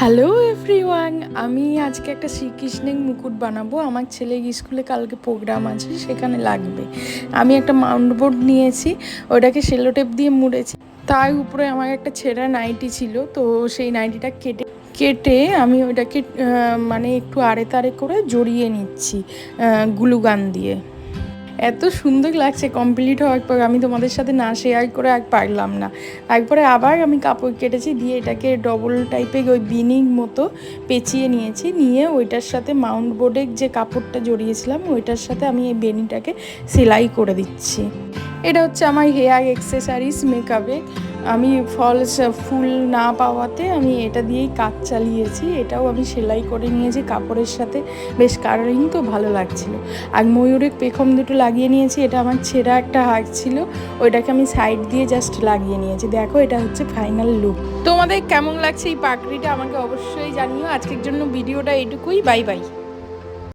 Hello everyone, আমি আজকে একটা শ্রীকৃষ্ণের মুকুট বানাবো। আমার ছেলের স্কুলে কালকে প্রোগ্রাম আছে, সেখানে লাগবে। আমি একটা মাউন্ট বোর্ড নিয়েছি, ওটাকে সেলো টেপ দিয়ে মুড়েছি। তার উপরে আমার একটা ছেঁড়া নাইটি ছিল, তো সেই নাইটিটা কেটে কেটে আমি ওটাকে মানে একটু আড়ে তাড়ে করে জড়িয়ে নিচ্ছি গ্লু গান দিয়ে। এত সুন্দর লাগছে কমপ্লিট হওয়ার পর, আমি তোমাদের সাথে না শেয়ার করে আর পারলাম না। তারপরে আবার আমি কাপড় কেটেছি, দিয়ে এটাকে ডবল টাইপের ওই বিনিং মতো পেঁচিয়ে নিয়েছি, নিয়ে ওইটার সাথে মাউন্ট বোর্ডের যে কাপড়টা জড়িয়েছিলাম ওইটার সাথে আমি এই বেনিটাকে সেলাই করে দিচ্ছি। এটা হচ্ছে আমার হেয়ার অ্যাক্সেসরিজ মেকআপে। আমি ফুল না পাওয়াতে আমি এটা দিয়েই কাজ চালিয়েছি। এটাও আমি সেলাই করে নিয়েছি কাপড়ের সাথে, বেশ কালারিং তো ভালো লাগছিল। আর ময়ূরের পেখম দুটো লাগিয়ে নিয়েছি। এটা আমার ছেঁড়া একটা হার ছিল, ওইটাকে আমি সাইড দিয়ে জাস্ট লাগিয়ে নিয়েছি। দেখো, এটা হচ্ছে ফাইনাল লুক। তোমাদের কেমন লাগছে এই পাগড়িটা আমাকে অবশ্যই জানিও। আজকের জন্য ভিডিওটা এটুকুই। Bye bye.